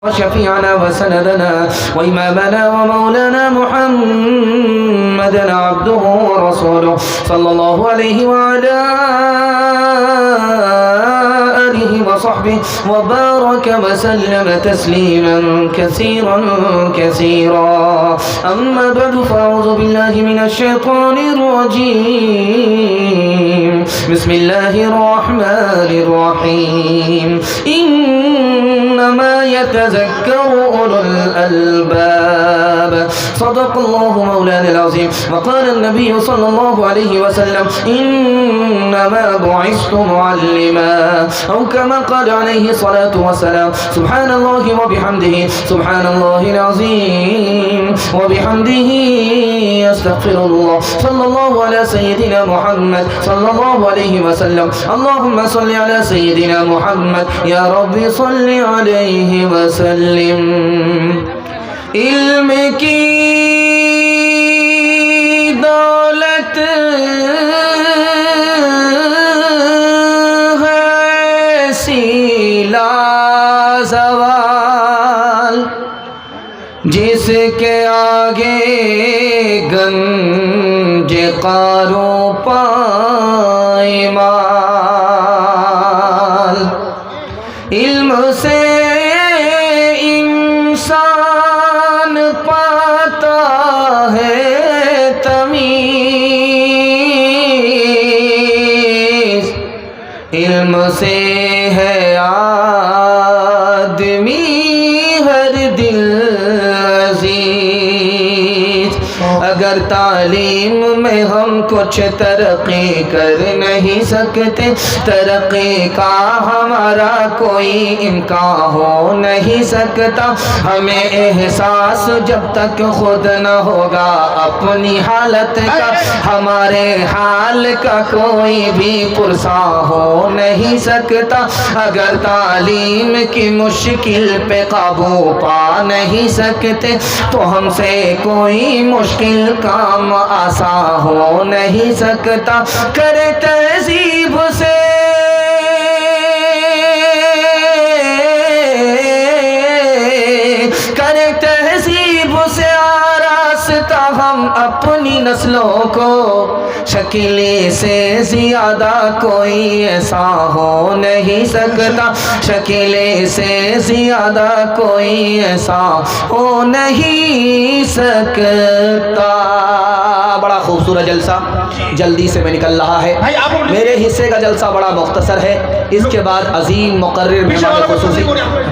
وشفيعنا وسندنا وإمامنا ومولانا محمدا عبده ورسوله صلى الله عليه وعلى آله وصحبه وبارك وسلم تسليما كثيرا كثيرا. أما بعد فأعوذ بالله من الشيطان الرجيم. بسم الله الرحمن الرحيم. إنما يتذكر أولو الألباب. صدق الله مولانا العظيم. وقال النبي صلى الله عليه وسلم إنما بعثت معلما، أو كما قال عليه الصلاة والسلام. سبحان الله وبحمده سبحان الله العظيم وبحمده أستغفر الله. صلى الله على سيدنا محمد صلى الله عليه وسلم. اللهم صل على سيدنا محمد يا رب صل عليه وسلم. علم کی دولت ہے سیلا زوال، جس کے آگے گنج قارو پائمال. علم سے انسان پاتا ہے تمیز، علم سے ہے آدمی ہر دل عزیز. اگر تعلیم میں ہم کچھ ترقی کر نہیں سکتے، ترقی کا ہمارا کوئی امکان ہو نہیں سکتا. ہمیں احساس جب تک خود نہ ہوگا اپنی حالت کا، ہمارے حال کا کوئی بھی پرساں ہو نہیں سکتا. اگر تعلیم کی مشکل پہ قابو پا نہیں سکتے تو ہم سے کوئی مشکل کام آسان ہو نہیں سکتا. کرے تہذیب سے کرے تہذیب سے آراستہ ہم اپنی نسلوں کو، شکیلے سے زیادہ کوئی ایسا ہو نہیں سکتا. شکیلے سے زیادہ کوئی ایسا ہو نہیں سکتا. بڑا خوبصورت جلسہ جلدی سے میں نکل رہا ہے. میرے حصے کا جلسہ بڑا مختصر ہے. اس کے بعد عظیم مقرر مہمان خصوصی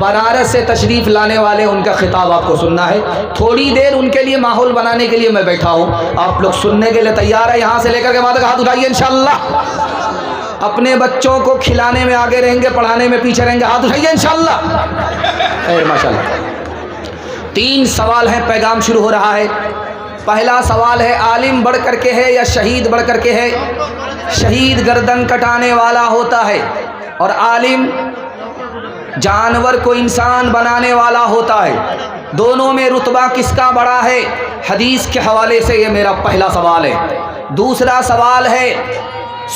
بنارس سے تشریف لانے والے، ان کا خطاب آپ کو سننا ہے. تھوڑی دیر ان کے لیے ماحول بنانے کے لیے میں بیٹھا ہوں. آپ لوگ سننے کے لیے تیار ہیں؟ یہاں سے لے کر کے وہاں تک ہاتھ اٹھائیے انشاءاللہ. اپنے بچوں کو کھلانے میں آگے رہیں گے، پڑھانے میں پیچھے رہیں گے. ہاتھ اٹھائیے انشاءاللہ. خیر ماشاءاللہ. 3 سوال ہیں. پیغام شروع ہو رہا ہے. پہلا سوال ہے، عالم بڑھ کر کے ہے یا شہید بڑھ کر کے ہے؟ شہید گردن کٹانے والا ہوتا ہے اور عالم جانور کو انسان بنانے والا ہوتا ہے. دونوں میں رتبہ کس کا بڑا ہے؟ حدیث کے حوالے سے یہ میرا پہلا سوال ہے. دوسرا سوال ہے،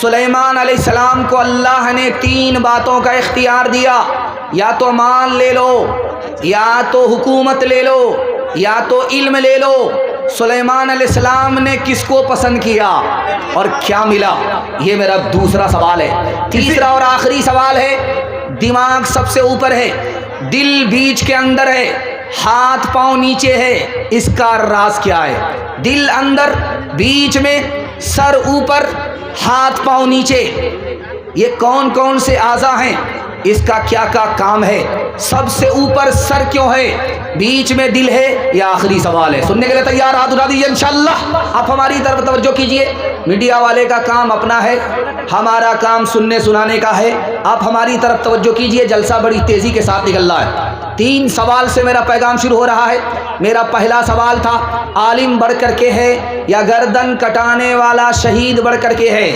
سلیمان علیہ السلام کو اللہ نے 3 باتوں کا اختیار دیا، یا تو مال لے لو، یا تو حکومت لے لو، یا تو علم لے لو. سلیمان علیہ السلام نے کس کو پسند کیا اور کیا ملا؟ یہ میرا دوسرا سوال ہے. تیسرا اور آخری سوال ہے، دماغ سب سے اوپر ہے، دل بیچ کے اندر ہے، ہاتھ پاؤں نیچے ہے. اس کا راز کیا ہے؟ دل اندر، بیچ میں، سر اوپر، ہاتھ پاؤں نیچے. یہ کون کون سے اعضاء ہیں؟ اس کا کیا کیا کام ہے؟ سب سے اوپر سر کیوں ہے؟ بیچ میں دل ہے؟ یہ آخری سوال ہے. سننے کے لیے تیار؟ ہاتھ اٹھا دیجیے انشاءاللہ. آپ ہماری طرف توجہ کیجیے. میڈیا والے کا کام اپنا ہے، ہمارا کام سننے سنانے کا ہے. آپ ہماری طرف توجہ کیجیے. جلسہ بڑی تیزی کے ساتھ نکل رہا ہے. 3 سوال سے میرا پیغام شروع ہو رہا ہے. میرا پہلا سوال تھا، عالم بڑھ کر کے ہے یا گردن کٹانے والا شہید بڑھ کر کے ہے؟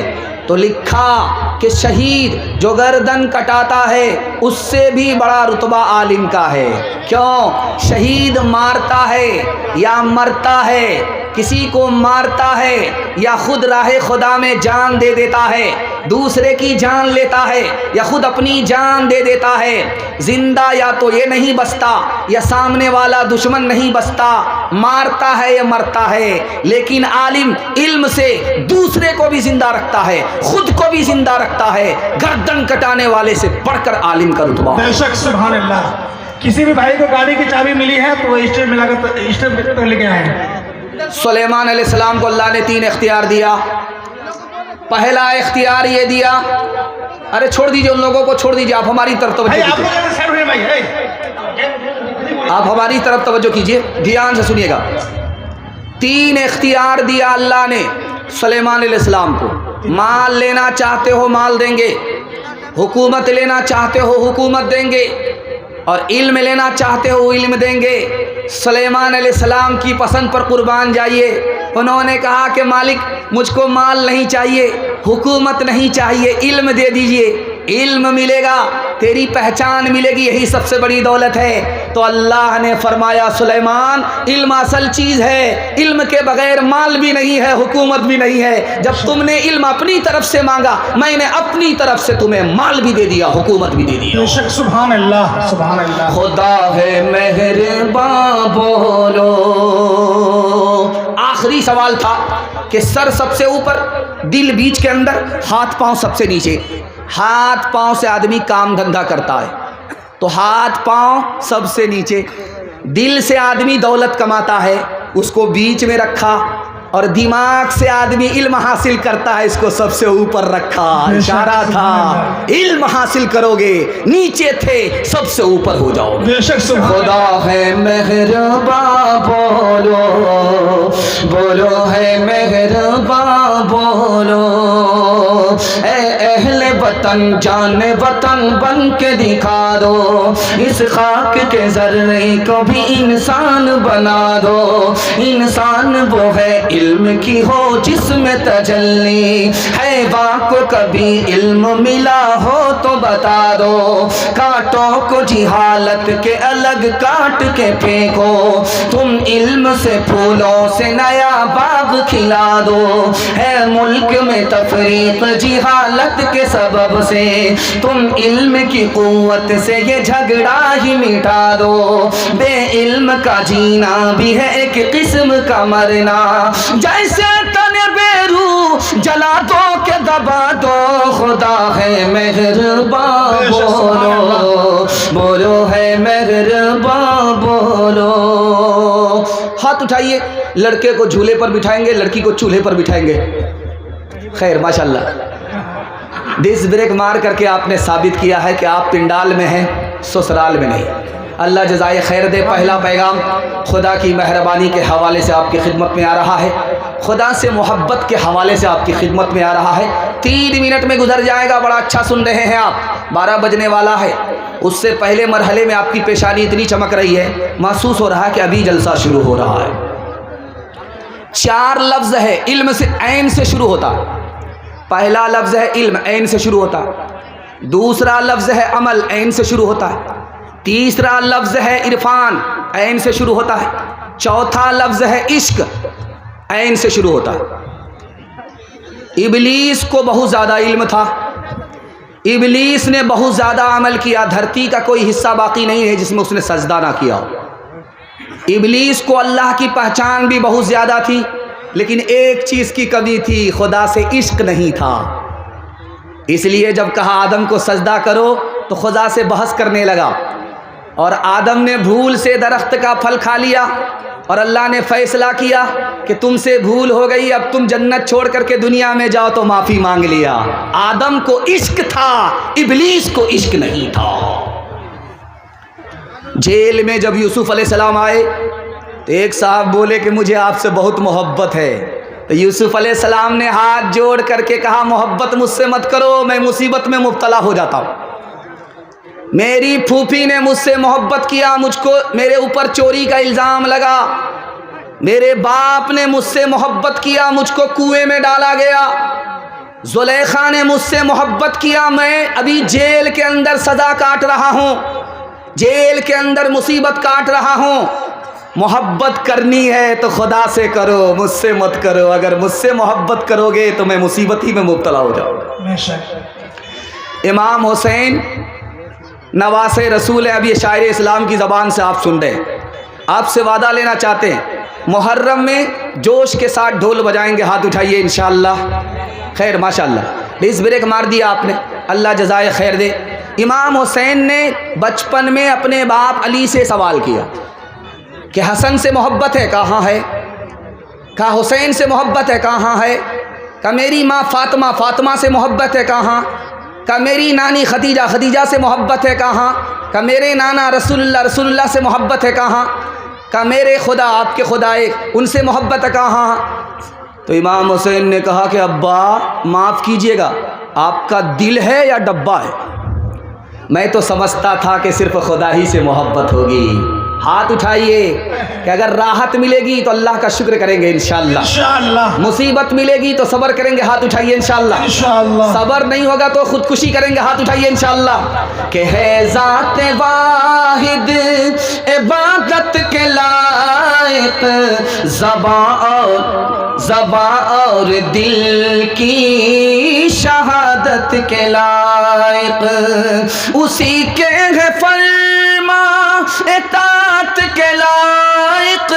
تو لکھا کہ شہید جو گردن کٹاتا ہے اس سے بھی بڑا رتبہ عالم کا ہے. کیوں؟ شہید مارتا ہے یا مرتا ہے، کسی کو مارتا ہے یا خود راہ خدا میں جان دے دیتا ہے. دوسرے کی جان لیتا ہے یا خود اپنی جان دے دیتا ہے، زندہ یا تو یہ نہیں بچتا یا سامنے والا دشمن نہیں بچتا، مارتا ہے یا مرتا ہے، لیکن عالم علم سے دوسرے کو بھی زندہ رکھتا ہے، خود کو بھی زندہ رکھتا ہے، گردن کٹانے والے سے بڑھ کر عالم کا رتبہ۔ بے شک سبحان اللہ۔ کسی بھی بھائی کو گاڑی کی چابی ملی ہے تو وہ اسٹیپ ملا کر اسٹیپ پر لے کے آئے۔ سلیمان علیہ السلام کو اللہ نے 3 اختیار دیا۔ پہلا اختیار یہ دیا، ارے چھوڑ دیجئے ان لوگوں کو، چھوڑ دیجئے، آپ ہماری طرف توجہ کیجئے، آپ ہماری طرف توجہ کیجئے، دھیان سے سنیے گا۔ 3 اختیار دیا اللہ نے سلیمان علیہ السلام کو۔ مال لینا چاہتے ہو مال دیں گے، حکومت لینا چاہتے ہو حکومت دیں گے، اور علم لینا چاہتے ہو علم دیں گے۔ سلیمان علیہ السلام کی پسند پر قربان جائیے۔ انہوں نے کہا کہ مالک مجھ کو مال نہیں چاہیے، حکومت نہیں چاہیے، علم دے دیجئے، علم ملے گا، تیری پہچان ملے گی، یہی سب سے بڑی دولت ہے۔ تو اللہ نے فرمایا سلیمان علم اصل چیز ہے، علم کے بغیر مال بھی نہیں ہے، حکومت بھی نہیں ہے۔ جب تم نے علم اپنی طرف سے مانگا، میں نے اپنی طرف سے تمہیں مال بھی دے دیا، حکومت بھی دے دیا۔ بے شک سبحان اللہ سبحان اللہ۔ خدا ہے مہرباں بولو۔ آخری سوال تھا کہ سر سب سے اوپر، دل بیچ کے اندر، ہاتھ پاؤں سب سے نیچے۔ ہاتھ پاؤں سے آدمی کام دھندا کرتا ہے، تو ہاتھ پاؤں سب سے نیچے۔ دل سے آدمی دولت کماتا ہے، اس کو بیچ میں رکھا، اور دماغ سے آدمی علم حاصل کرتا ہے، اس کو سب سے اوپر رکھا۔ اشارہ تھا علم حاصل کرو گے، نیچے تھے سب سے اوپر ہو جاؤ گے۔ بے شک سبحان خدا ہے مہرباں بولو، بولو ہے مہرباں بولو، اے اہل وطن جان وطن بن کے دکھا دو، اس خاک کے ذرے کو بھی انسان بنا دو۔ انسان وہ ہے علم کی ہو جس میں تجلی، حیوان کو کبھی علم ملا ہو تو بتا دو، کانٹوں کو جہالت کے الگ کاٹ کے پھینکو، تم علم سے پھولوں سے نیا باغ کھلا دو، ہے ملک میں تفریق جہالت کے سبب سے، تم علم کی قوت سے یہ جھگڑا ہی مٹا دو، بے علم کا جینا بھی ہے ایک قسم کا مرنا، جیسے تن بے روح جلا دو کہ دبا دو، خدا ہے مہرباں بولو، بولو ہے مہرباں بولو۔ ہاتھ اٹھائیے، لڑکے کو جھولے پر بٹھائیں گے، لڑکی کو چولہے پر بٹھائیں گے۔ خیر ماشاءاللہ، ڈس بریک مار کر کے آپ نے ثابت کیا ہے کہ آپ پنڈال میں ہیں، سسرال میں نہیں۔ اللہ جزائے خیر دے۔ پہلا پیغام خدا کی مہربانی کے حوالے سے آپ کی خدمت میں آ رہا ہے، خدا سے محبت کے حوالے سے آپ کی خدمت میں آ رہا ہے۔ 3 منٹ میں گزر جائے گا، بڑا اچھا سن رہے ہیں آپ، 12 بجنے والا ہے۔ اس سے پہلے مرحلے میں آپ کی پیشانی اتنی چمک رہی ہے، محسوس ہو رہا ہے کہ ابھی جلسہ شروع ہو رہا ہے۔ 4 لفظ ہے، علم سے عین سے شروع ہوتا۔ پہلا لفظ ہے علم، عین سے شروع ہوتا۔ دوسرا لفظ ہے عمل، عین سے شروع ہوتا ہے۔ تیسرا لفظ ہے عرفان، عین سے شروع ہوتا ہے۔ چوتھا لفظ ہے عشق، عین سے شروع ہوتا ہے۔ ابلیس کو بہت زیادہ علم تھا، ابلیس نے بہت زیادہ عمل کیا، دھرتی کا کوئی حصہ باقی نہیں ہے جس میں اس نے سجدہ نہ کیا ہو۔ ابلیس کو اللہ کی پہچان بھی بہت زیادہ تھی، لیکن ایک چیز کی کمی تھی، خدا سے عشق نہیں تھا۔ اس لیے جب کہا آدم کو سجدہ کرو تو خدا سے بحث کرنے لگا، اور آدم نے بھول سے درخت کا پھل کھا لیا، اور اللہ نے فیصلہ کیا کہ تم سے بھول ہو گئی، اب تم جنت چھوڑ کر کے دنیا میں جاؤ، تو معافی مانگ لیا۔ آدم کو عشق تھا، ابلیس کو عشق نہیں تھا۔ جیل میں جب یوسف علیہ السلام آئے تو ایک صاحب بولے کہ مجھے آپ سے بہت محبت ہے، تو یوسف علیہ السلام نے ہاتھ جوڑ کر کے کہا محبت مجھ سے مت کرو، میں مصیبت میں مبتلا ہو جاتا ہوں۔ میری پھوپھی نے مجھ سے محبت کیا، مجھ کو میرے اوپر چوری کا الزام لگا، میرے باپ نے مجھ سے محبت کیا، مجھ کو کنویں میں ڈالا گیا، زلیخا نے مجھ سے محبت کیا، میں ابھی جیل کے اندر سزا کاٹ رہا ہوں، جیل کے اندر مصیبت کاٹ رہا ہوں۔ محبت کرنی ہے تو خدا سے کرو، مجھ سے مت کرو، اگر مجھ سے محبت کرو گے تو میں مصیبت ہی میں مبتلا ہو جاؤں گا۔ بے شک۔ امام حسین نواسے رسول ہے، اب یہ شاعر اسلام کی زبان سے آپ سن رہے، آپ سے وعدہ لینا چاہتے ہیں محرم میں جوش کے ساتھ ڈھول بجائیں گے، ہاتھ اٹھائیے انشاءاللہ۔ خیر ماشاءاللہ، ڈس بریک مار دیا آپ نے، اللہ جزائے خیر دے۔ امام حسین نے بچپن میں اپنے باپ علی سے سوال کیا کہ حسن سے محبت ہے؟ کہاں ہے؟ کہا حسین سے محبت ہے؟ کہاں ہے؟ کہا میری ماں فاطمہ سے محبت ہے؟ کہاں؟ کہا میری نانی خدیجہ سے محبت ہے؟ کہاں؟ کہا میرے نانا رسول اللہ سے محبت ہے؟ کہاں؟ کہا میرے خدا، آپ کے خدا ایک، ان سے محبت ہے؟ کہاں؟ تو امام حسین نے کہا کہ ابا معاف کیجئے گا، آپ کا دل ہے یا ڈبہ ہے؟ میں تو سمجھتا تھا کہ صرف خدا ہی سے محبت ہوگی۔ ہاتھ اٹھائیے کہ اگر راحت ملے گی تو اللہ کا شکر کریں گے انشاءاللہ، انشاءاللہ، مصیبت ملے گی تو صبر کریں گے، ہاتھ اٹھائیے انشاءاللہ، انشاءاللہ، صبر نہیں ہوگا تو خودکشی کریں گے، ہاتھ اٹھائیے انشاءاللہ۔ کہ ہے ذات واحد عبادت کے لائق، زباں اور دل کی شہادت کے لائق، اسی کے ہے فرما اطاعت کے لائق،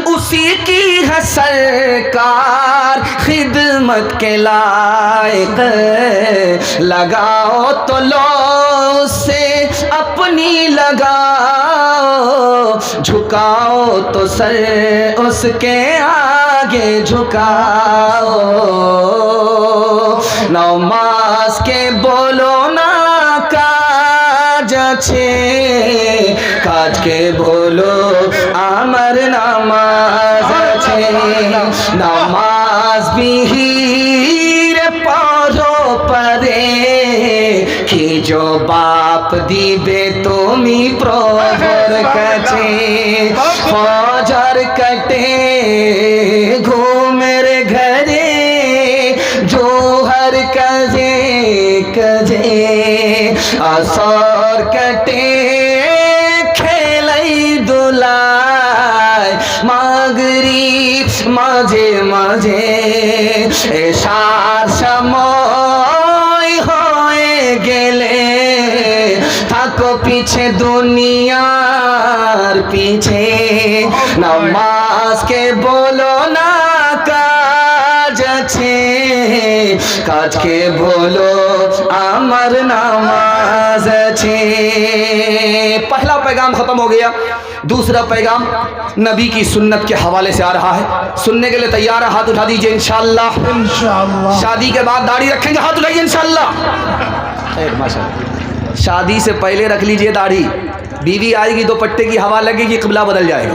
اسی کی ہے سرکار خدمت کے لائق، لگاؤ تو لو سے اپنی لگاؤ، جھکاؤ تو سر اس کے آگے جھکاؤ، نماز کے بولو نا কাজ আছে, কাজকে বলো আমার নামাজ আছে, নামাজ বিহীন পড়ো পরে কি জবাব দিবে তুমি প্রভুর কাছে, ফজর কাটে ঘুমের ঘরে জোহর কাজে কাজে, আসর কাটে খেলাই দোলায়, মাগরিব মাঝে মাঝে এশার সময় হয়ে গেলে থাকো পিছে দুনিয়ার পিছে, নামাজকে বলো না কাজ আছে, কাজকে বলো আমার নামাজ আছে। پہلا پیغام ختم ہو گیا، دوسرا پیغام نبی کی سنت کے حوالے سے آ رہا ہے، سننے کے لیے تیار ہے؟ ہاتھ اٹھا دیجئے انشاءاللہ۔ شادی کے بعد داڑھی رکھیں گے؟ ہاتھ اٹھائیے انشاءاللہ۔ خیر ماشاءاللہ، شادی سے پہلے رکھ لیجئے داڑھی، بیوی آئے گی دوپٹے کی ہوا لگے گی قبلہ بدل جائے گا۔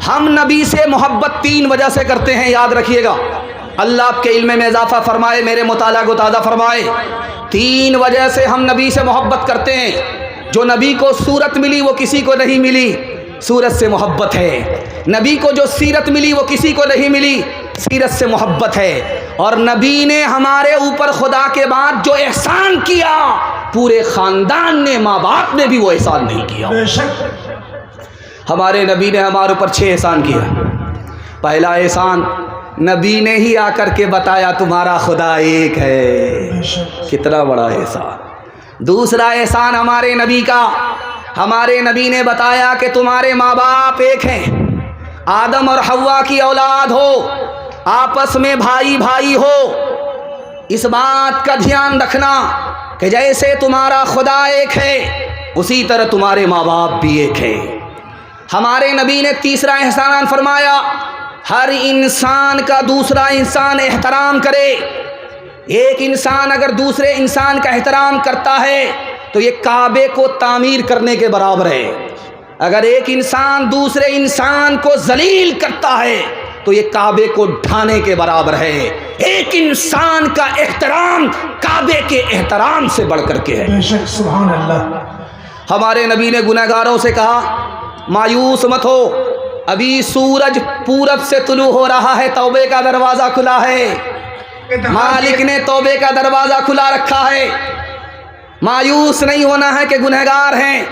ہم نبی سے محبت تین وجہ سے کرتے ہیں، یاد رکھیے گا، اللہ آپ کے علم میں اضافہ فرمائے، میرے مطالعہ کو تازہ فرمائے۔ تین وجہ سے ہم نبی سے محبت کرتے ہیں۔ جو نبی کو صورت ملی وہ کسی کو نہیں ملی، صورت سے محبت ہے۔ نبی کو جو سیرت ملی وہ کسی کو نہیں ملی، سیرت سے محبت ہے۔ اور نبی نے ہمارے اوپر خدا کے بعد جو احسان کیا، پورے خاندان نے، ماں باپ نے بھی وہ احسان نہیں کیا۔ ہمارے نبی نے ہمارے اوپر 6 احسان کیا۔ پہلا احسان نبی نے ہی آ کر کے بتایا تمہارا خدا ایک ہے، کتنا بڑا احسان۔ دوسرا احسان ہمارے نبی کا، ہمارے نبی نے بتایا کہ تمہارے ماں باپ ایک ہیں، آدم اور حوا کی اولاد ہو، آپس میں بھائی بھائی ہو، اس بات کا دھیان رکھنا کہ جیسے تمہارا خدا ایک ہے اسی طرح تمہارے ماں باپ بھی ایک ہے۔ ہمارے نبی نے تیسرا احسان فرمایا، ہر انسان کا دوسرا انسان احترام کرے۔ ایک انسان اگر دوسرے انسان کا احترام کرتا ہے تو یہ کعبے کو تعمیر کرنے کے برابر ہے۔ اگر ایک انسان دوسرے انسان کو ذلیل کرتا ہے تو یہ کعبے کو ڈھانے کے برابر ہے۔ ایک انسان کا احترام کعبے کے احترام سے بڑھ کر کے ہے۔ سبحان اللہ۔ ہمارے نبی نے گنہگاروں سے کہا مایوس مت ہو، ابھی سورج پورب سے طلوع ہو رہا ہے، توبے کا دروازہ کھلا ہے، مالک نے توبے کا دروازہ کھلا رکھا ہے۔ مایوس نہیں ہونا ہے کہ گنہگار ہیں،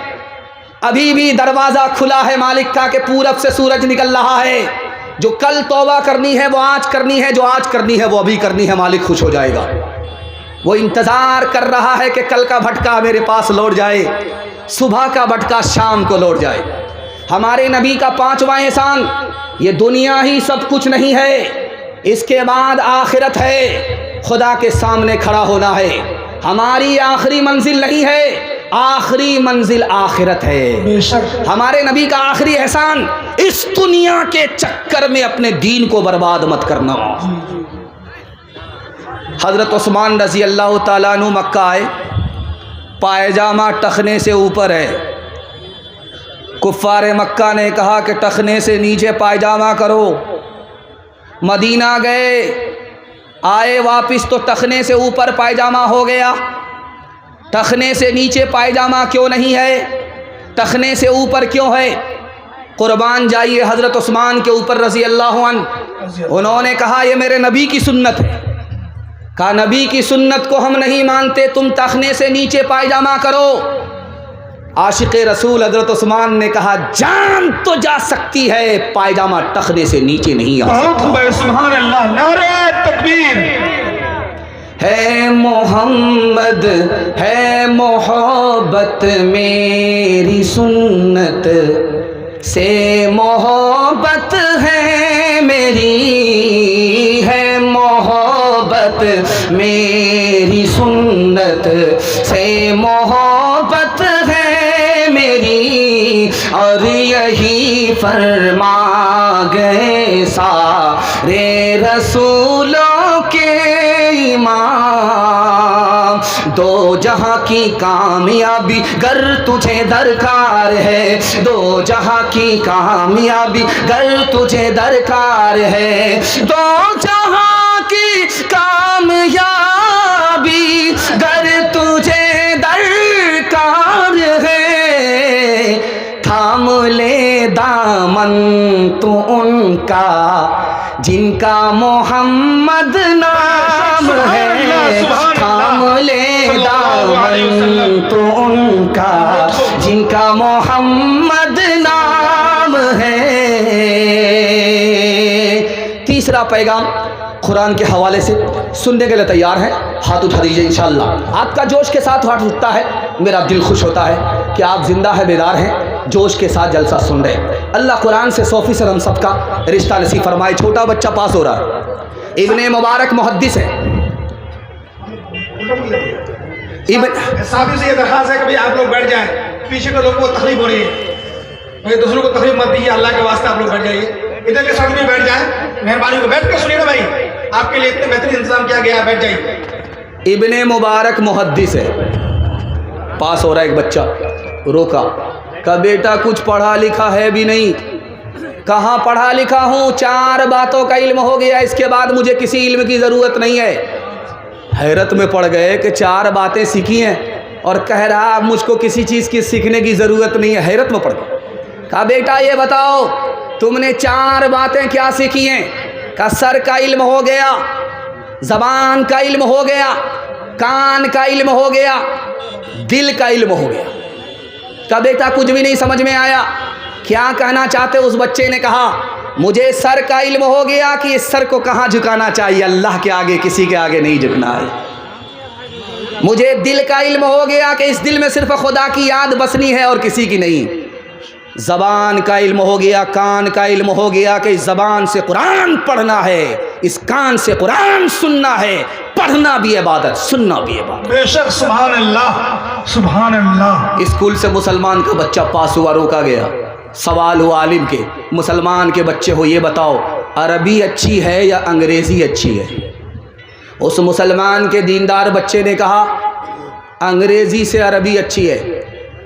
ابھی بھی دروازہ کھلا ہے مالک کا کہ پورب سے سورج نکل رہا ہے. جو کل توبہ کرنی ہے وہ آج کرنی ہے, جو آج کرنی ہے وہ ابھی کرنی ہے. مالک خوش ہو جائے گا. وہ انتظار کر رہا ہے کہ کل کا بھٹکا میرے پاس لوٹ جائے, صبح کا بھٹکا شام کو لوٹ جائے. ہمارے نبی کا 5واں احسان, یہ دنیا ہی سب کچھ نہیں ہے, اس کے بعد آخرت ہے. خدا کے سامنے کھڑا ہونا ہے. ہماری آخری منزل نہیں ہے, آخری منزل آخرت ہے. ہمارے نبی کا آخری احسان, اس دنیا کے چکر میں اپنے دین کو برباد مت کرنا. حضرت عثمان رضی اللہ تعالیٰ عنہ مکہ آئے, پائجامہ ٹخنے سے اوپر ہے. کفار مکہ نے کہا کہ ٹخنے سے نیچے پائجامہ کرو. مدینہ گئے, آئے واپس تو ٹخنے سے اوپر پائجامہ ہو گیا. ٹخنے سے نیچے پائجامہ کیوں نہیں ہے, ٹخنے سے اوپر کیوں ہے؟ قربان جائیے حضرت عثمان کے اوپر رضی اللہ عنہ. انہوں نے کہا یہ میرے نبی کی سنت ہے. کہا نبی کی سنت کو ہم نہیں مانتے, تم ٹخنے سے نیچے پائجامہ کرو. عاشق رسول حضرت عثمان نے کہا جان تو جا سکتی ہے, پائجامہ ٹخنے سے نیچے نہیں آ سکتا. سبحان اللہ, نعرہ تکبیر. ہے محمد ہے محبت میری سنت سے, محبت ہے میری, ہے محبت میری سنت سے, محبت ہے میری. اور یہی فرما گئے سارے رسولوں کے امام, دو جہاں کی کامیابی گر تجھے درکار ہے, دو جہاں کی کامیابی گر تجھے درکار ہے, دو جہاں کی کامیابی گر تجھے درکار ہے. تھام لے دامن تو ان کا جن کا محمد نام ہے, تھام لے دامن تو ان کا جن کا محمد نام ہے. تیسرا پیغام قرآن کے حوالے سے سننے کے لیے تیار ہیں؟ ہاتھ اٹھا دیجیے. انشاءاللہ آپ کا جوش کے ساتھ ہاتھ اٹھتا ہے, میرا دل خوش ہوتا ہے کہ آپ زندہ ہے, بیدار ہیں, جوش کے ساتھ جلسہ سن رہے ہیں. اللہ قرآن سے 100% ہم سب کا رشتہ نصیب فرمائے. چھوٹا بچہ پاس ہو رہا ہے, ابن مبارک محدث ہے. صاحب سے یہ درخواست ہے کہ آپ لوگ بیٹھ جائیں, پیچھے کے لوگوں کو تکلیف ہو رہی ہے, دوسروں کو تکلیف مت دیجیے, اللہ کے واسطے آپ لوگ بیٹھ جائیے. ادھر کے ساتھ بھی بیٹھ جائیں, مہربانی کو بیٹھ کے سنیے نا بھائی, آپ کے لیے اتنے بہترین انتظام کیا گیا ہے, بیٹھ جائیے. ابن مبارک محدث ہے, پاس ہو رہا ہے ایک بچہ, روکا, کہا بیٹا کچھ پڑھا لکھا ہے بھی نہیں. کہاں پڑھا لکھا ہوں, 4 باتوں کا علم ہو گیا, اس کے بعد مجھے کسی علم کی ضرورت نہیں ہے. حیرت میں پڑ گئے کہ 4 باتیں سیکھی ہیں اور کہہ رہا مجھ کو کسی چیز کی سیکھنے کی ضرورت نہیں ہے. حیرت میں پڑ گئے. کہا بیٹا یہ بتاؤ تم نے 4 باتیں کیا سیکھی ہیں؟ کہا سر کا علم ہو گیا, زبان کا علم ہو گیا, کان کا علم ہو گیا, دل کا علم ہو گیا. کہا بیٹا کچھ بھی نہیں سمجھ میں آیا, کیا کہنا چاہتے؟ اس بچے نے کہا مجھے سر کا علم ہو گیا کہ اس سر کو کہاں جھکانا چاہیے, اللہ کے آگے کسی کے آگے نہیں جھکنا ہے. مجھے دل کا علم ہو گیا کہ اس دل میں صرف خدا کی یاد بسنی ہے اور کسی کی نہیں. زبان کا علم ہو گیا, کان کا علم ہو گیا کہ اس زبان سے قرآن پڑھنا ہے, اس کان سے قرآن سننا ہے. پڑھنا بھی عبادت, سننا بھی عبادت. بے شک, سبحان اللہ, سبحان اللہ. اسکول سے مسلمان کا بچہ پاس ہوا, روکا گیا. سوال ہوا عالم کے, مسلمان کے بچے ہو, یہ بتاؤ عربی اچھی ہے یا انگریزی اچھی ہے؟ اس مسلمان کے دیندار بچے نے کہا انگریزی سے عربی اچھی ہے.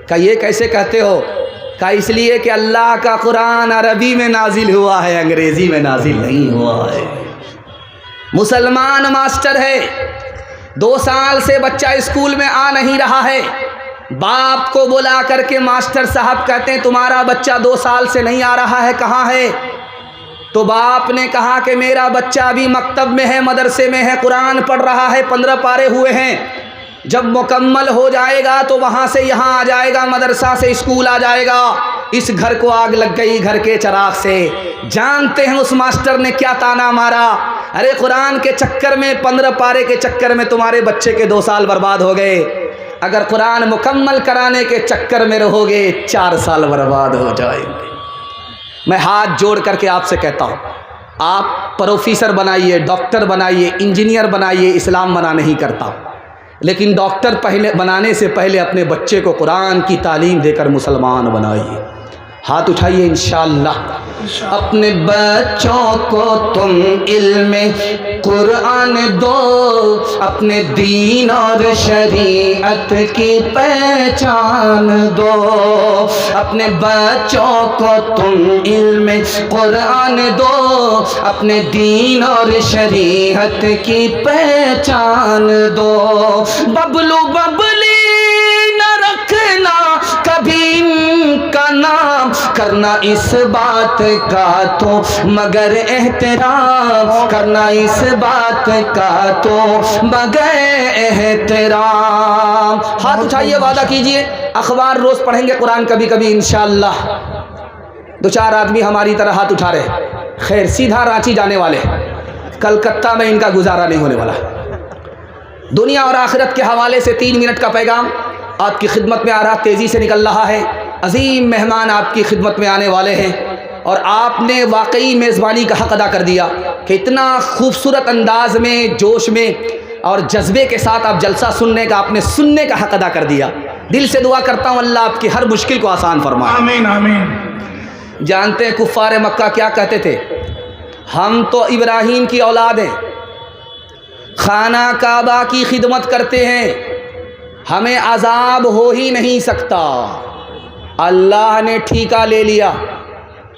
کہا یہ کیسے کہتے ہو؟ کہا اس لیے کہ اللہ کا قرآن عربی میں نازل ہوا ہے, انگریزی میں نازل نہیں ہوا ہے. مسلمان ماسٹر ہے, 2 سال سے بچہ اسکول میں آ نہیں رہا ہے. باپ کو بلا کر کے ماسٹر صاحب کہتے ہیں تمہارا بچہ 2 سال سے نہیں آ رہا ہے, کہاں ہے؟ تو باپ نے کہا کہ میرا بچہ ابھی مکتب میں ہے, مدرسے میں ہے, قرآن پڑھ رہا ہے, 15 پارے ہوئے ہیں. جب مکمل ہو جائے گا تو وہاں سے یہاں آ جائے گا، مدرسہ سے اسکول آ جائے گا۔ اس گھر کو آگ لگ گئی گھر کے چراغ سے، جانتے ہیں اس ماسٹر نے کیا تانا مارا؟ ارے قرآن کے چکر میں 15 پارے کے چکر میں تمہارے بچے کے 2 سال برباد ہو گئے، اگر قرآن مکمل کرانے کے چکر میں رہو گے 4 سال برباد ہو جائیں گے۔ میں ہاتھ جوڑ کر کے آپ سے کہتا ہوں، آپ پروفیسر بنائیے، ڈاکٹر بنائیے، انجینئر بنائیے، اسلام منع نہیں کرتا، لیکن ڈاکٹر پہلے بنانے سے پہلے اپنے بچے کو قرآن کی تعلیم دے کر مسلمان بنائیے۔ ہاتھ اٹھائیے انشاءاللہ۔ اپنے بچوں کو تم علم قرآن دو، اپنے دین اور شریعت کی پہچان دو، اپنے بچوں کو تم علم قرآن دو، اپنے دین اور شریعت کی پہچان دو، ببلو ببلی نہ رکھنا کبھی ان کا نام، کرنا اس بات کا تو مگر احترام، کرنا اس بات کا تو مگر احترام۔ ہاتھ اٹھائیے، وعدہ کیجئے اخبار روز پڑھیں گے قرآن کبھی کبھی انشاءاللہ۔ 2-4 آدمی ہماری طرح ہاتھ اٹھا رہے، خیر سیدھا رانچی جانے والے، کلکتہ میں ان کا گزارا نہیں ہونے والا۔ دنیا اور آخرت کے حوالے سے 3 منٹ کا پیغام آپ کی خدمت میں آ رہا، تیزی سے نکل رہا ہے۔ عظیم مہمان آپ کی خدمت میں آنے والے ہیں، اور آپ نے واقعی میزبانی کا حق ادا کر دیا کہ اتنا خوبصورت انداز میں، جوش میں اور جذبے کے ساتھ آپ جلسہ سننے کا، آپ نے سننے کا حق ادا کر دیا۔ دل سے دعا کرتا ہوں اللہ آپ کی ہر مشکل کو آسان فرمائے، آمین آمین۔ جانتے ہیں کفار مکہ کیا کہتے تھے؟ ہم تو ابراہیم کی اولاد ہیں، خانہ کعبہ کی خدمت کرتے ہیں، ہمیں عذاب ہو ہی نہیں سکتا، اللہ نے ٹھیکہ لے لیا،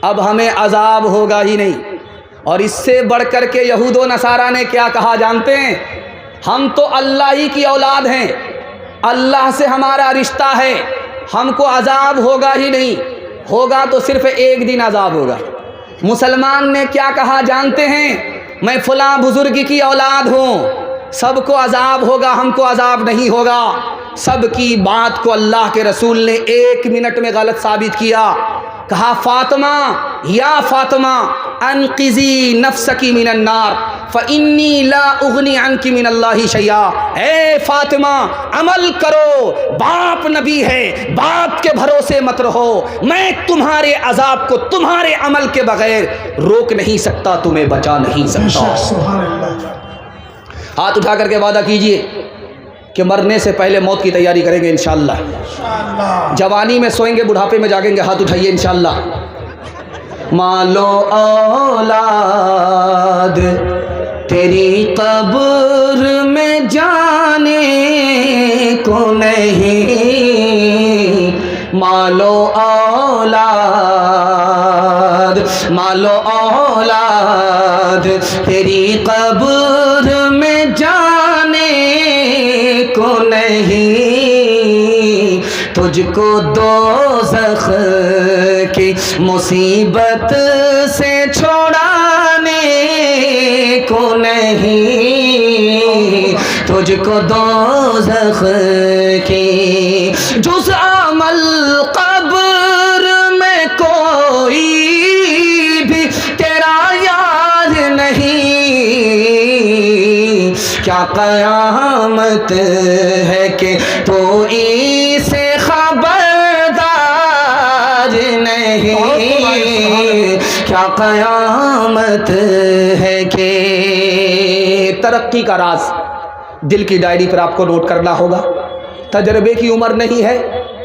اب ہمیں عذاب ہوگا ہی نہیں۔ اور اس سے بڑھ کر کے یہود و نصارہ نے کیا کہا جانتے ہیں؟ ہم تو اللہ ہی کی اولاد ہیں، اللہ سے ہمارا رشتہ ہے، ہم کو عذاب ہوگا ہی نہیں، ہوگا تو صرف ایک دن عذاب ہوگا۔ مسلمان نے کیا کہا جانتے ہیں؟ میں فلاں بزرگ کی اولاد ہوں، سب کو عذاب ہوگا، ہم کو عذاب نہیں ہوگا۔ سب کی بات کو اللہ کے رسول نے 1 منٹ میں غلط ثابت کیا، کہا فاطمہ یا فاطمہ انقذی نفسکی من النار فانی لا اغنی عنکی من اللہ شیئا، اے فاطمہ عمل کرو، باپ نبی ہے، باپ کے بھروسے مت رہو، میں تمہارے عذاب کو تمہارے عمل کے بغیر روک نہیں سکتا، تمہیں بچا نہیں سکتا۔ سبحان اللہ۔ ہاتھ اٹھا کر کے وعدہ کیجئے کہ مرنے سے پہلے موت کی تیاری کریں گے انشاءاللہ، جوانی میں سوئیں گے، بڑھاپے میں جاگیں گے۔ ہاتھ اٹھائیے انشاءاللہ۔ مالو اولاد تیری قبر میں جانے کو نہیں، مالو اولاد، مالو اولاد تیری قبر میں جانے کو نہیں، تجھ کو دوزخ کی مصیبت سے چھڑانے کو نہیں، تجھ کو دوزخ کی جز عمل قبر میں کوئی بھی تیرا یار نہیں، کیا قیامت ہے کہ تو اسے خبردار نہیں، کیا قیامت ہے کہ۔ ترقی کا راز دل کی ڈائری پر آپ کو نوٹ کرنا ہوگا۔ تجربے کی عمر نہیں ہے،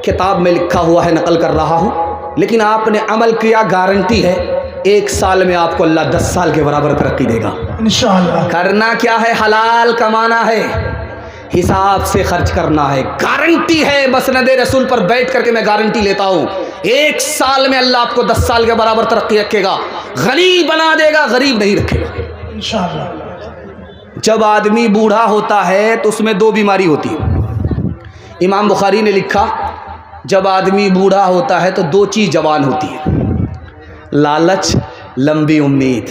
کتاب میں لکھا ہوا ہے، نقل کر رہا ہوں، لیکن آپ نے عمل کیا، گارنٹی ہے 1 سال میں آپ کو اللہ 10 سال کے برابر ترقی دے گا انشاءاللہ۔ کرنا کیا ہے؟ حلال کمانا ہے، حساب سے خرچ کرنا ہے، گارنٹی ہے۔ مسند رسول پر بیٹھ کر کے میں گارنٹی لیتا ہوں 1 سال میں اللہ آپ کو 10 سال کے برابر ترقی رکھے گا، غنی بنا دے گا، غریب نہیں رکھے گا انشاءاللہ۔ جب آدمی بوڑھا ہوتا ہے تو اس میں 2 بیماری ہوتی ہے۔ امام بخاری نے لکھا جب آدمی بوڑھا ہوتا ہے تو 2 چیز جوان ہوتی ہے، لالچ، لمبی امید۔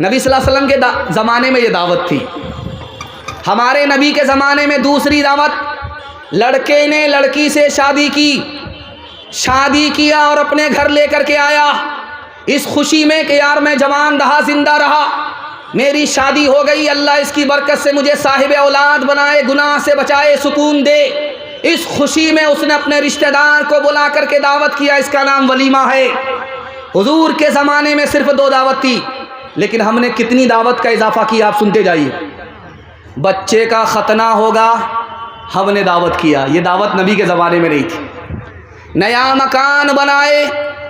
نبی صلی اللہ علیہ وسلم کے زمانے میں یہ دعوت تھی. ہمارے نبی کے زمانے میں دوسری دعوت. لڑکے نے لڑکی سے شادی کیا اور اپنے گھر لے کر کے آیا اس خوشی میں کہ یار میں جوان رہا، زندہ رہا، میری شادی ہو گئی، اللہ اس کی برکت سے مجھے صاحب اولاد بنائے، گناہ سے بچائے، سکون دے. اس خوشی میں اس نے اپنے رشتہ دار کو بلا کر کے دعوت کیا. اس کا نام ولیمہ ہے. حضور کے زمانے میں صرف 2 دعوت تھی، لیکن ہم نے کتنی دعوت کا اضافہ کیا آپ سنتے جائیے. بچے کا ختنہ ہوگا، ہم نے دعوت کیا. یہ دعوت نبی کے زمانے میں نہیں تھی. نیا مکان بنائے،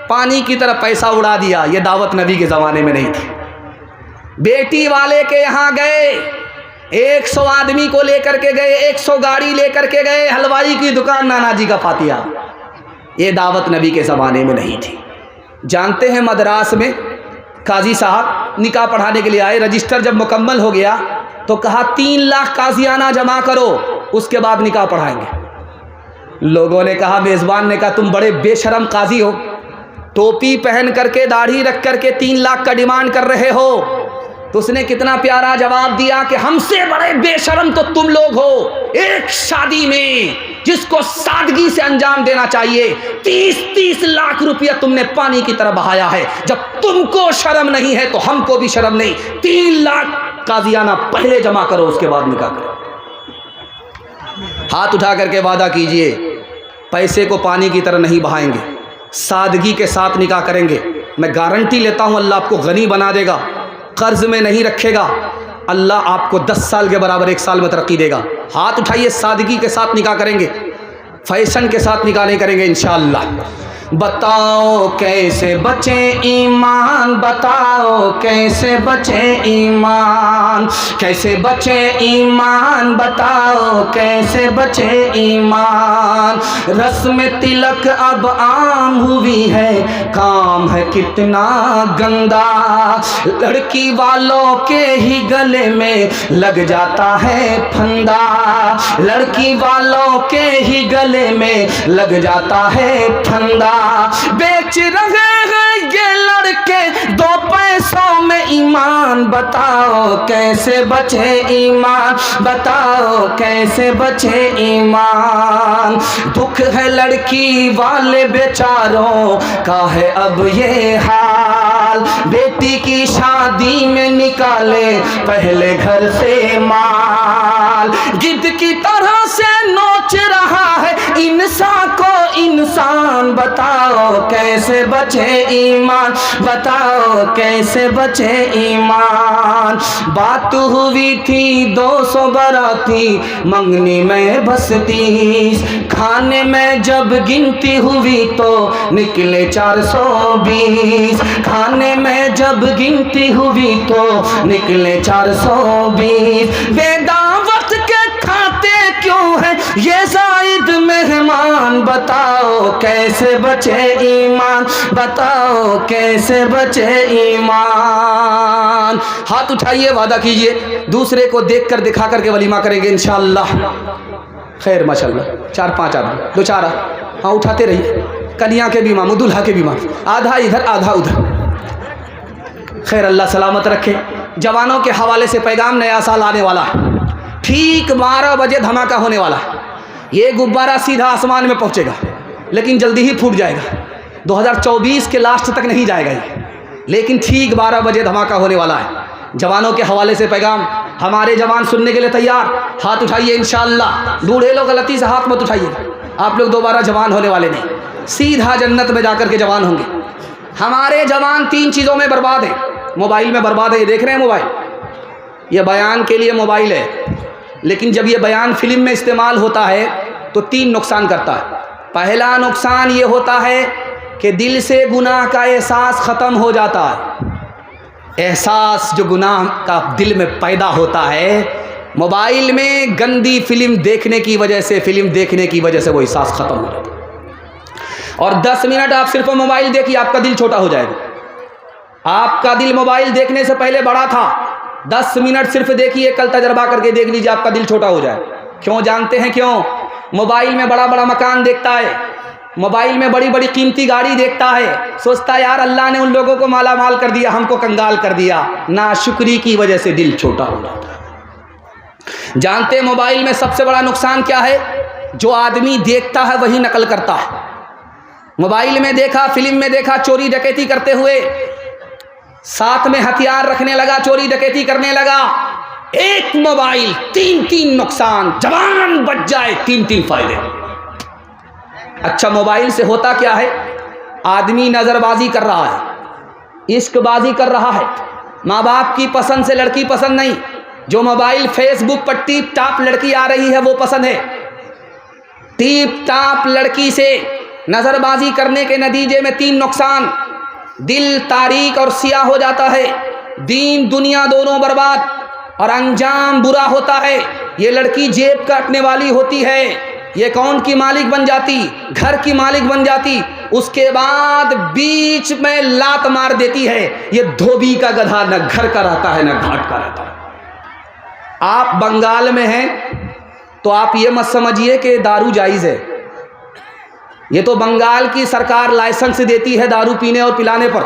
پانی کی طرح پیسہ اڑا دیا، یہ دعوت نبی کے زمانے میں نہیں تھی. بیٹی والے کے یہاں گئے، 100 آدمی کو لے کر کے گئے، 100 گاڑی لے کر کے گئے، حلوائی کی دکان، نانا جی کا فاتحہ. یہ دعوت نبی کے زمانے میں نہیں تھی. جانتے ہیں مدراس میں قاضی صاحب نکاح پڑھانے کے لیے آئے، رجسٹر جب مکمل ہو گیا تو کہا 3 لاکھ قاضیانہ جمع کرو، اس کے بعد نکاح پڑھائیں گے. لوگوں نے کہا، میزبان نے کہا تم بڑے بے شرم قاضی ہو، ٹوپی پہن کر کے داڑھی رکھ کر کے 3 لاکھ کا ڈیمانڈ کر رہے ہو. تو اس نے کتنا پیارا جواب دیا کہ ہم سے بڑے بے شرم تو تم لوگ ہو. ایک شادی میں جس کو سادگی سے انجام دینا چاہیے 30 لاکھ روپیہ تم نے پانی کی طرح بہایا ہے. جب تم کو شرم نہیں ہے تو ہم کو بھی شرم نہیں. 3 لاکھ قاضیانہ پہلے جمع کرو، اس کے بعد نکاح کرو. ہاتھ اٹھا کر کے وعدہ کیجئے پیسے کو پانی کی طرح نہیں بہائیں گے، سادگی کے ساتھ نکاح کریں گے. میں گارنٹی لیتا ہوں اللہ آپ کو غنی بنا دے گا، قرض میں نہیں رکھے گا. اللہ آپ کو 10 سال کے برابر 1 سال میں ترقی دے گا. ہاتھ اٹھائیے، سادگی کے ساتھ نکاح کریں گے، فیشن کے ساتھ نکاح نہیں کریں گے انشاءاللہ. بتاؤ کیسے بچے ایمان، بتاؤ کیسے بچے ایمان، کیسے بچے ایمان، بتاؤ کیسے بچے ایمان. رسم تلک اب عام ہوئی ہے، کام ہے کتنا گندا. لڑکی والوں کے ہی گلے میں لگ جاتا ہے پھندا، لڑکی والوں کے ہی گلے میں لگ جاتا ہے پھندا. بیچ رہے ہیں یہ لڑکے 2 پیسوں میں ایمان. بتاؤ کیسے بچے ایمان، بتاؤ کیسے بچے ایمان. دکھ ہے لڑکی والے بیچاروں کا ہے اب یہ حال، بیٹی کی شادی میں نکالے پہلے گھر سے مال. گدھ کی طرح سے نوچ رہا ہے انسان کو انسان. بتاؤ کیسے بچے ایمان، بتاؤ کیسے بچے ایمان. بات ہوئی تھی 200 باراتی، منگنی میں بس 30، کھانے میں جب گنتی ہوئی تو نکلے 420. کھانے میں جب گنتی ہوئی تو نکلے 420. بے دعوت کے کھاتے کیوں ہیں یہ زائد مہمان. بتاؤ کیسے بچے ایمان، بتاؤ کیسے بچے ایمان. ہاتھ اٹھائیے، وعدہ کیجئے دوسرے کو دیکھ کر دکھا کر کے ولیمہ کریں گے انشاءاللہ. خیر ماشاءاللہ 4-5 آدمی 2-4 ہاں اٹھاتے رہیے. کنیا کے بھی ماموں، دلہا کے بھی ماموں، آدھا ادھر آدھا ادھر. خیر اللہ سلامت رکھے. جوانوں کے حوالے سے پیغام، نیا سال آنے والا ہے، ٹھیک 12 بجے دھماکہ ہونے والا ہے. یہ غبارہ سیدھا آسمان میں پہنچے گا لیکن جلدی ہی پھوٹ جائے گا. 2024 کے لاسٹ تک نہیں جائے گا یہ، لیکن ٹھیک 12 بجے دھماکہ ہونے والا ہے. جوانوں کے حوالے سے پیغام، ہمارے جوان سننے کے لیے تیار؟ ہاتھ اٹھائیے انشاءاللہ. بوڑھے لوگ غلطی سے ہاتھ مت اٹھائیے، آپ لوگ دوبارہ جوان ہونے والے نہیں، سیدھا جنت میں جا کر کے جوان ہوں گے. ہمارے جوان 3 چیزوں میں برباد ہیں. موبائل میں برباد ہے، یہ دیکھ رہے ہیں موبائل، یہ بیان کے لیے موبائل ہے، لیکن جب یہ بیان فلم میں استعمال ہوتا ہے تو 3 نقصان کرتا ہے. پہلا نقصان یہ ہوتا ہے کہ دل سے گناہ کا احساس ختم ہو جاتا ہے. احساس جو گناہ کا دل میں پیدا ہوتا ہے، موبائل میں گندی فلم دیکھنے کی وجہ سے، فلم دیکھنے کی وجہ سے وہ احساس ختم ہو جاتا ہے. اور 10 منٹ آپ صرف موبائل دیکھیے، آپ کا دل چھوٹا ہو جائے گا. آپ کا دل موبائل دیکھنے سے پہلے بڑا تھا. 10 منٹ صرف دیکھیے، کل تجربہ کر کے دیکھ لیجیے، آپ کا دل چھوٹا ہو جائے. کیوں جانتے ہیں کیوں؟ موبائل میں بڑا بڑا مکان دیکھتا ہے، موبائل میں بڑی بڑی قیمتی گاڑی دیکھتا ہے، سوچتا ہے یار اللہ نے ان لوگوں کو مالا مال کر دیا، ہم کو کنگال کر دیا۔ ناشکری کی وجہ سے دل چھوٹا ہو جاتا ہے۔ جانتے ہیں موبائل میں سب سے بڑا نقصان کیا ہے؟ جو آدمی دیکھتا ہے وہی نقل کرتا ہے۔ موبائل میں دیکھا، فلم میں دیکھا چوری ڈکیتی کرتے ہوئے، ساتھ میں ہتھیار رکھنے لگا، چوری ڈکیتی کرنے لگا۔ ایک موبائل، تین نقصان، جوان بچ جائے، تین فائدے۔ اچھا موبائل سے ہوتا کیا ہے؟ آدمی نظر بازی کر رہا ہے، عشق بازی کر رہا ہے، ماں باپ کی پسند سے لڑکی پسند نہیں، جو موبائل فیس بک پر ٹیپ ٹاپ لڑکی آ رہی ہے وہ پسند ہے۔ ٹیپ ٹاپ لڑکی سے نظر بازی کرنے کے نتیجے میں 3 نقصان، دل تاریک اور سیاہ ہو جاتا ہے، دین دنیا دونوں برباد، اور انجام برا ہوتا ہے۔ یہ لڑکی جیب کاٹنے والی ہوتی ہے، یہ اکاؤنٹ کی مالک بن جاتی، گھر کی مالک بن جاتی، اس کے بعد بیچ میں لات مار دیتی ہے۔ یہ دھوبی کا گدھا، نہ گھر کا رہتا ہے نہ گھاٹ کا رہتا ہے۔ آپ بنگال میں ہیں تو آپ یہ مت سمجھیے کہ دارو جائز ہے، یہ تو بنگال کی سرکار لائسنس دیتی ہے دارو پینے اور پلانے پر،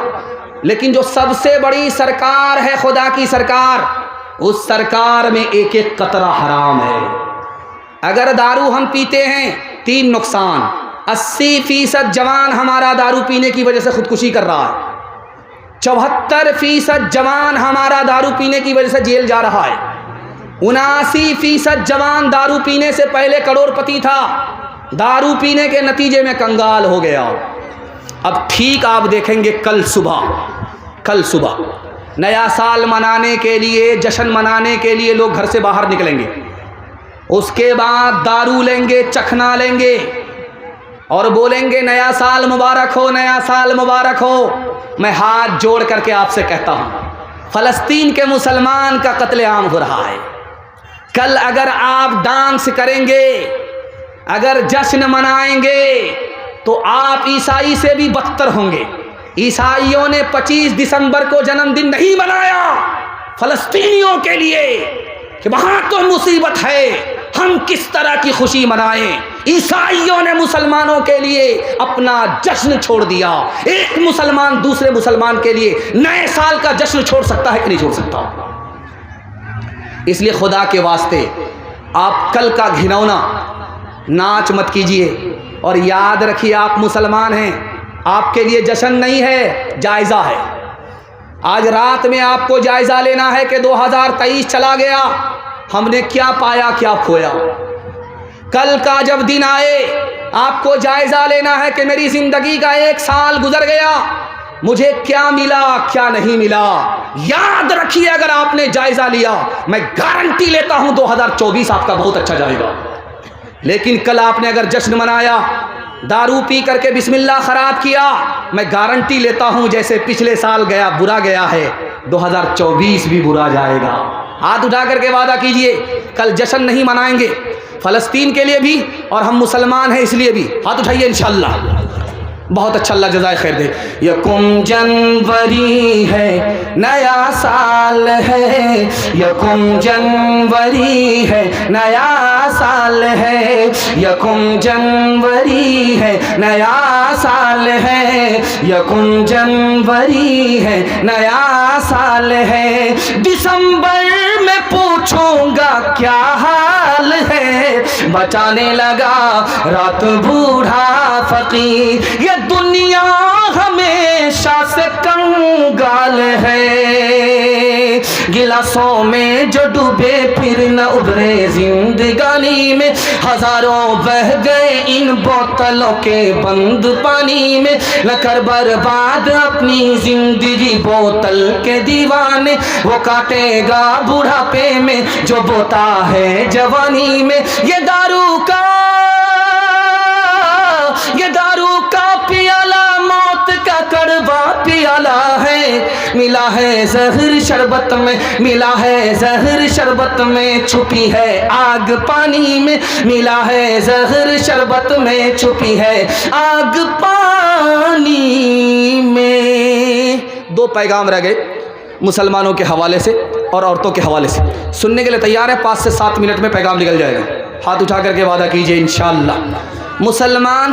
لیکن جو سب سے بڑی سرکار ہے خدا کی سرکار، اس سرکار میں ایک قطرہ حرام ہے۔ اگر دارو ہم پیتے ہیں 3 نقصان، 80% جوان ہمارا دارو پینے کی وجہ سے خودکشی کر رہا ہے، 74% جوان ہمارا دارو پینے کی وجہ سے جیل جا رہا ہے، 79% جوان دارو پینے سے پہلے کروڑ پتی تھا، دارو پینے کے نتیجے میں کنگال ہو گیا۔ اب ٹھیک آپ دیکھیں گے کل صبح نیا سال منانے کے لیے، جشن منانے کے لیے لوگ گھر سے باہر نکلیں گے، اس کے بعد دارو لیں گے، چکھنا لیں گے اور بولیں گے نیا سال مبارک ہو، نیا سال مبارک ہو۔ میں ہاتھ جوڑ کر کے آپ سے کہتا ہوں، فلسطین کے مسلمان کا قتل عام ہو رہا ہے۔ کل اگر آپ ڈانس کریں گے، اگر جشن منائیں گے تو آپ عیسائی سے بھی بدتر ہوں گے۔ عیسائیوں نے 25 دسمبر کو جنم دن نہیں منایا فلسطینیوں کے لیے کہ وہاں تو مصیبت ہے، ہم کس طرح کی خوشی منائیں۔ عیسائیوں نے مسلمانوں کے لیے اپنا جشن چھوڑ دیا۔ ایک مسلمان دوسرے مسلمان کے لیے نئے سال کا جشن چھوڑ سکتا ہے کہ نہیں چھوڑ سکتا؟ اس لیے خدا کے واسطے آپ کل کا گھنونا ناچ مت کیجئے، اور یاد رکھیے آپ مسلمان ہیں، آپ کے لیے جشن نہیں ہے، جائزہ ہے۔ آج رات میں آپ کو جائزہ لینا ہے کہ 2023 چلا گیا، ہم نے کیا پایا کیا کھویا۔ کل کا جب دن آئے آپ کو جائزہ لینا ہے کہ میری زندگی کا 1 سال گزر گیا، مجھے کیا ملا کیا نہیں ملا۔ یاد رکھیے اگر آپ نے جائزہ لیا، میں گارنٹی لیتا ہوں 2024 آپ کا بہت اچھا جائے گا۔ لیکن کل آپ نے اگر جشن منایا، دارو پی کر کے بسم اللہ خراب کیا، میں گارنٹی لیتا ہوں جیسے پچھلے سال گیا برا گیا ہے، 2024 بھی برا جائے گا۔ ہاتھ اٹھا کر کے وعدہ کیجئے کل جشن نہیں منائیں گے، فلسطین کے لیے بھی اور ہم مسلمان ہیں اس لیے بھی۔ ہاتھ اٹھائیے انشاءاللہ۔ بہت اچھا، اللہ جزائے خیر دے۔ یکم جنوری ہے نیا سال ہے، یکم جنوری ہے نیا سال ہے، یکم جنوری ہے نیا سال ہے، یکم جنوری ہے نیا سال ہے، دسمبر میں پوچھوں گا کیا حال ہے، بچانے لگا رات بوڑھا فقیر، یہ دنیا ہمیشہ سے کنگال ہے، گلاسوں میں جو ڈوبے پھر نہ ابھرے زندگانی میں، ہزاروں بہ گئے ان بوتلوں کے بند پانی میں، نہ کر برباد اپنی زندگی بوتل کے دیوانے، وہ کاٹے گا بڑھاپے میں جو بوتا ہے جوانی میں، یہ دارو کا پیالہ موت کا کڑوا پیالہ ہے، ملا ہے زہر شربت میں، ملا ہے زہر شربت میں، چھپی ہے آگ پانی میں، ملا ہے زہر شربت میں، چھپی ہے آگ پانی میں۔ 2 پیغام رہ گئے مسلمانوں کے حوالے سے اور عورتوں کے حوالے سے، سننے کے لیے تیار ہے؟ 5 سے 7 منٹ میں پیغام نکل جائے گا۔ ہاتھ اٹھا کر کے وعدہ کیجئے انشاءاللہ۔ مسلمان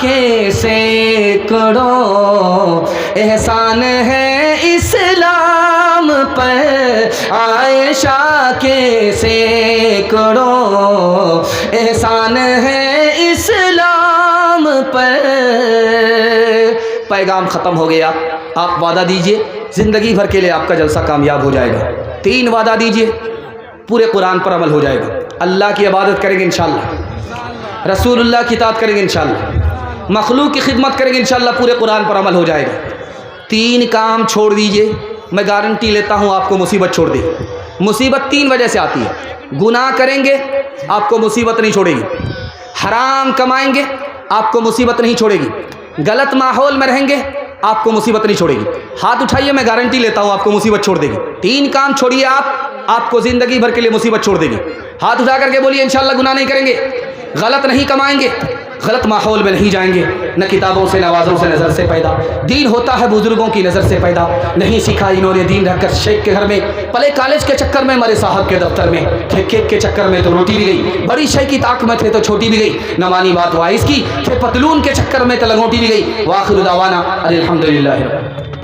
کے سینکڑوں احسان ہے اسلام پر، عائشہ کے سینکڑوں احسان ہے اسلام پر۔ پیغام ختم ہو گیا۔ آپ وعدہ دیجئے زندگی بھر کے لیے آپ کا جلسہ کامیاب ہو جائے گا۔ 3 وعدہ دیجئے، پورے قرآن پر عمل ہو جائے گا، اللہ کی عبادت کریں گے انشاءاللہ، رسول اللہ کی اطاعت کریں گے انشاءاللہ، مخلوق کی خدمت کریں گے انشاءاللہ، پورے قرآن پر عمل ہو جائے گا۔ 3 کام چھوڑ دیجئے، میں گارنٹی لیتا ہوں آپ کو مصیبت چھوڑ دے۔ مصیبت 3 وجہ سے آتی ہے۔ گناہ کریں گے آپ کو مصیبت نہیں چھوڑے گی، حرام کمائیں گے آپ کو مصیبت نہیں چھوڑے گی، غلط ماحول میں رہیں گے آپ کو مصیبت نہیں چھوڑے گی۔ ہاتھ اٹھائیے، میں گارنٹی لیتا ہوں آپ کو مصیبت چھوڑ دے گی۔ 3 کام چھوڑیے آپ کو زندگی بھر کے لیے مصیبت چھوڑ دے گی۔ ہاتھ اٹھا کر کے بولیے انشاءاللہ گناہ نہیں کریں گے، غلط نہیں کمائیں گے، غلط ماحول میں نہیں جائیں گے، نہ کتابوں سے نوازوں سے نظر سے پیدا، دین ہوتا ہے بزرگوں کی نظر سے پیدا، نہیں سیکھا انہوں نے دین رکھ کر شیخ کے گھر میں، پلے کالج کے چکر میں، مرے صاحب کے دفتر میں، کیک کے چکر میں تو روٹی بھی گئی، بڑی شے کی طاق میں تھے تو چھوٹی بھی گئی، نہ مانی بات وائس کی کہ پتلون کے چکر میں تو لنگوٹی بھی گئی۔ وآخر دعوانا الحمدللہ۔